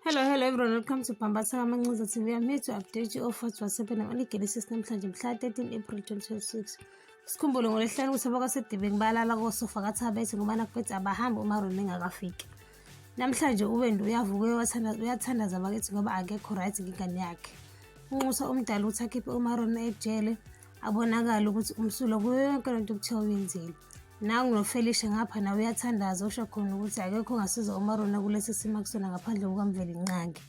Hello everyone, welcome to Pambatha Mancuza TV. I'm here to update you of what's happening on iGenesis namhlanje mhla 13 April 2026. Sikhumbule ngolesihlanu ukuthi abakasedibeni balala kosofa kaThabethe ngoba nakubethe abahambi uMaron engakafiki. Namhlanje uWendu uyavuka uyathandaza bakithi ngoba akekho right ngingane yakhe. Unxusa umdala ukuthi akhiphe uMaron ejele abonakala ukuthi umsulo kuyo yonke lento kuthiwa uyenzile. Nangu noFelicia ngapha nawe uyathandaza usho khona ukuthi akekho ongasiza uMaron kulesi simo kusona ngaphandle kukaMveli Nqangi.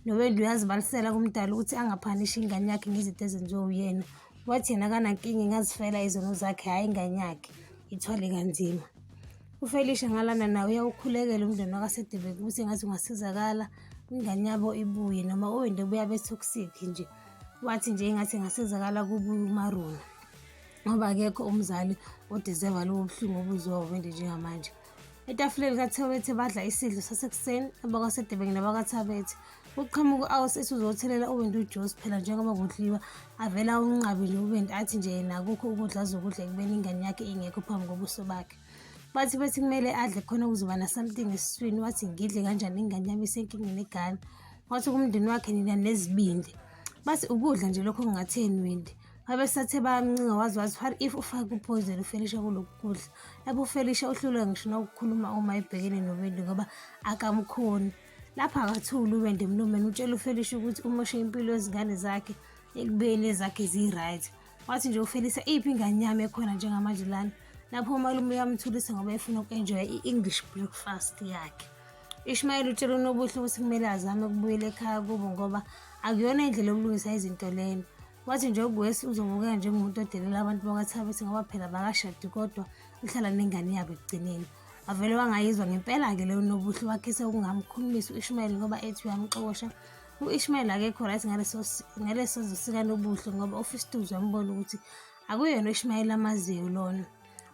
NoWendu uyazibalisela kumdala ukuthi angaphanishi ingane yakhe ngezinto ezenziwe uyena. Wathi yena kanankinga ingazifela izono zakhe hhayi ingane yakhe ithwale kanzima. UFelicia ngalana nawe uyawukhulekela umndeni wakaSedibek ukuthi engathi ungasizakala ingane yabo ibuye noma uWendu ebuya be-toxic nje. Wathi nje engathi engasizakala kubuye uMaron ngoba akekho umzali odeserve lobo buhlungu obuzwa uWendu njengamanje. Etafuleni kaThabethe badla isidlo sasekuseni abakaSedibek nabakaThabethe. Uqhamuka awusethi uzothelela uWendu uJosi phela njengoba kudliwa avela unqabi nje uWendu athi nje yena akukho ukudla azokudla ekubeni ingane yakhe ingekho phambi kobuso bakhe. Bathi kumele adle khona kuzoba na something esiswini. Wathi ngidle kanjani ingane yami isenkingeni egane. Wathi kumndeni wakhe nina nezibindi. Bathi ukudla nje lokho kungatheni Wendi. Babesathe bayamncinga wazi what if ufake uPoison uFelicia kulokhu kudla. Lapho uFelicia uhlulwe ngisho nokukhuluma uma ebhekene noWendu ngoba akamkhoni. Lapha akathuli uWendu emlomeni utshela uFelicia ukuthi umoshe impilo yezingane zakhe ekubeni ezakhe zi-right. Wathi nje uFelicia iphi ingane yami ekhona njengamanje lana. Lapho umalume uyamthulisa ngoba efuna uku-enjoya i-English breakfast yakhe. Ishmael utshela uNobuhle ukuthi kumele azame ukubuyela ekhaya kubo ngoba akuyona indlela yokulungisa izinto lena. Wathi nje uGwesi uzomukela njengomuntu odelela abantu bakaThabethe ngoba phela bakashadi kodwa uhlala nengane yabo ekugcineni. Avele wangayizwa ngempela-ke leyo Nobuhle wakhise ukungamkhulumisi u-Ishmael ngoba ethi uyamxosha. U-Ishmael akekho right ngaleso sikaNobuhle ngoba uFestus wambona ukuthi akuyena u-Ishmael amaziyo lona.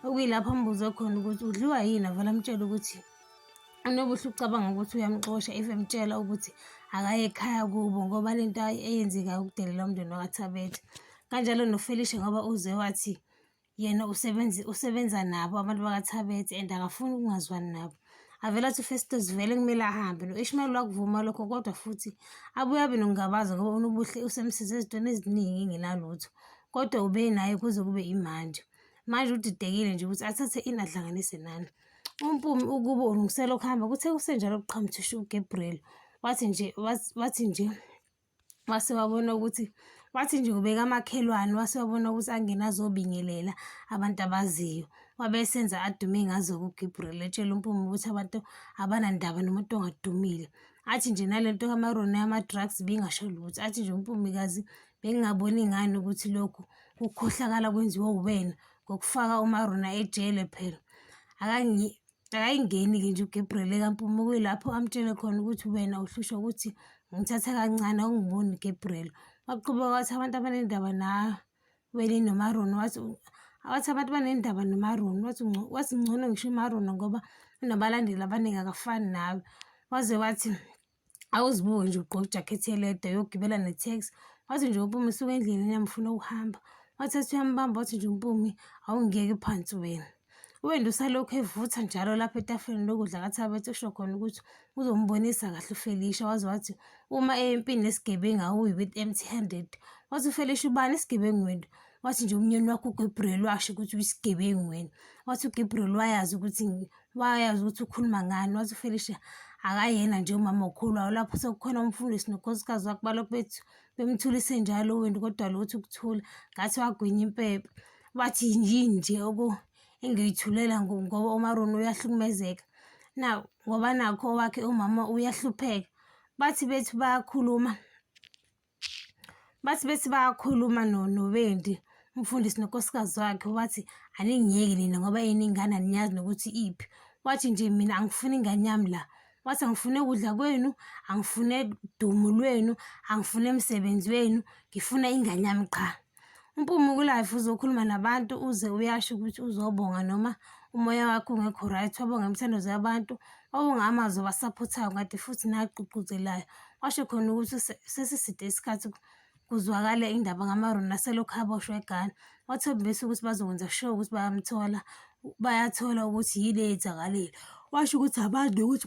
Okuyilapho ambuze khona ukuthi udliwa yini avele amtshela ukuthi uNobuhle ucabanga ukuthi uyamxosha if emtshela ukuthi akaye ekhaya kubo ngoba lento eyenzekayo ukudelela umndeni wakaThabethe. Kanjalo noFelicia ngoba uze wathi yena usebenza nabo abantu bakaThabethe and akafuni ukungazwani nabo. Avela athi uFestus vele kumele ahambe no-Ishmael wakuvuma lokho kodwa futhi abuye abe nokungabaza ngoba uNobuhle usemsize ezintweni eziningi ngenalutho kodwa ube naye kuze kube imanje. Manje udidekile nje ukuthi athathe ini ahlanganise nani. UMpumi ukuba ulungisela ukuhamba kuthe kusenjalo kuqhamthisha uGabriel wathi nje wathi nje ubeka amakhelwane wase wabona ukuthi angenazobingelela abantu abaziyo. Wabesenza adume ngazo kuGabriel etshela uMpumi ukuthi abantu abanandaba nomuntu ongadumile. Athi nje nalento kaMaron yama-drugs bingasho lutho. Athi nje uMpumikazi bengingaboni ngani ukuthi lokhu ukukhohlakala kwenziwa uwena ngokufaka uMaron ejele phela. Akayingeni-ke nje uGabriel kaMpumi okuyilapho amtshele khona ukuthi wena uhlushwa ukuthi ngithatha kancane awungiboni Gabriel. Waqhubeka wathi abantu abanendaba nawe noMaron wathi abantu banendaba noMaron wathi ngcono ngisho uMaron ngoba unabalandeli abaningi akafani nawe. Waze wathi awuzibuke nje ugqoke ijakhethi yeleda yogibela ne-taxi. Wathi nje uMpumi usuke endleleni yamfuna ukuhamba. Wathi athi uyambamba wathi nje uMpumi awungiyeki phansi wena. uWendu usalokhu evutha njalo lapha etafuleni lokudla kaThabethe usho khona ukuthi uzombonisa kahle uFelicia. Waze wathi uma empini nesigebengu awuyi with empty handed. Wathi uFelicia ubani isigebengu Wendu? Wathi nje umnyeni wakho uGabriel washo ukuthi uyisigebengu wena. Wathi uGabriel wayazi ukuthi ukhuluma ngani. Wathi uFelicia akayena nje umama okhulwayo lapho sekukhona umfundisi nonkosikazi wakhe balokhu bemthulise njalo uWendu kodwa lutho ukuthula ngathi wagwinya impepho. Bathi yini nje engiyithulela ngoba uMaron uyahlukumezeka ngoba nakho wakhe umama uyahlupheka. Bathi bayakhuluma noWendu umfundisi nonkosikazi wakhe wathi aningiyeki nina ngoba yini ingane aniyazi nokuthi iphi. Wathi nje mina angifuni ingane yami la. Wathi angifune ukudla kwenu, angifune dumo lwenu, angifune emsebenzi wenu, ngifuna ingane yami qha. uMpumi kulife uzokhuluma nabantu uze uyasho ukuthi uzobonga noma umoya wakho ungekho right. Wabonga imithandazo yabantu wabonga amazwi abasaphothayo kanti futhi nagqugquzelayo. Washo khona ukuthi sesiside isikhathi kuzwakale indaba kaMaron naselokhu aboshwe egane. Wathembisa ukuthi bazokwenza sure ukuthi bayamthola. bayathola ukuthi yini eyenzakalile. Washo ukuthi abantu ukuthi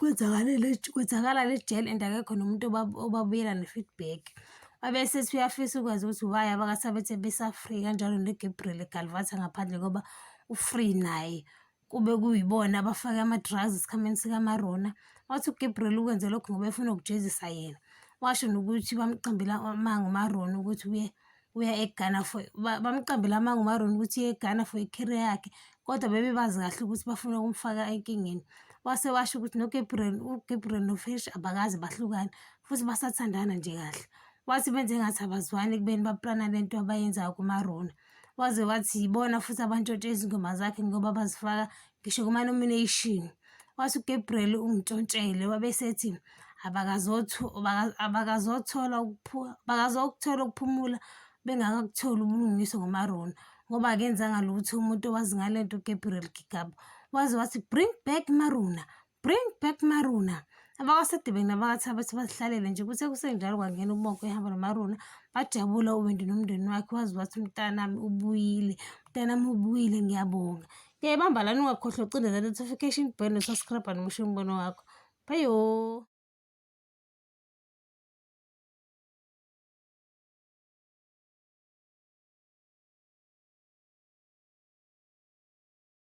kwenzakala le jeli and akekho nomuntu obabuyela ne-feedback. Wabe sethi uyafisa ukwazi ukuthi why abakasabethe besa-free kanjalo neGabriel Galvata ngaphandle ngoba u-free naye kube kuyibona abafake ama-drugs esikhwameni sikaMarona. Wathi uGabriel ukwenze lokho ngoba efuna ukujezisa yena. Washo nokuthi bamqambile amanga uMarona ukuthi uya eGhana bamqambile amanga uMarona ukuthi uye eGhana for i-career yakhe, kodwa bebebazi kahle ukuthi bafuna ukumfaka enkingeni. Wase washo ukuthi uGabriel noFish abakaze bahlukana futhi basathandana nje kahle. Wathi benze ngathi abazwani ekubeni baplana lento abayenzayo kuMarona. Waze wathi yibona futhi abantshontshe izingoma zakhe ngoba bazifaka ngisho kuma-nomination. Wathi uGabriel ungitshontshele wabesethi abakazothola ukuphumula bengakakutholi ubulungiswa nguMarona ngoba akenzanga lutho umuntu owazi ngalento uGabriel Gigaba. Waze wathi bring back Marona, bring back Marona. AbakwaSedibeng nabakaThaba bathi bazihlalele nje kuthe kusenjalo kwangena uMonko ehamba noMarona bajabula uWendy nomndeni wakhe. Wazi wathi mntanami ubuyile, mntanami ubuyile, ngiyabonga. Ngiyayibamba lana ungakhohlwa ucindezela notification bell nosubscribe nomusho umbono wakho. Bye yo.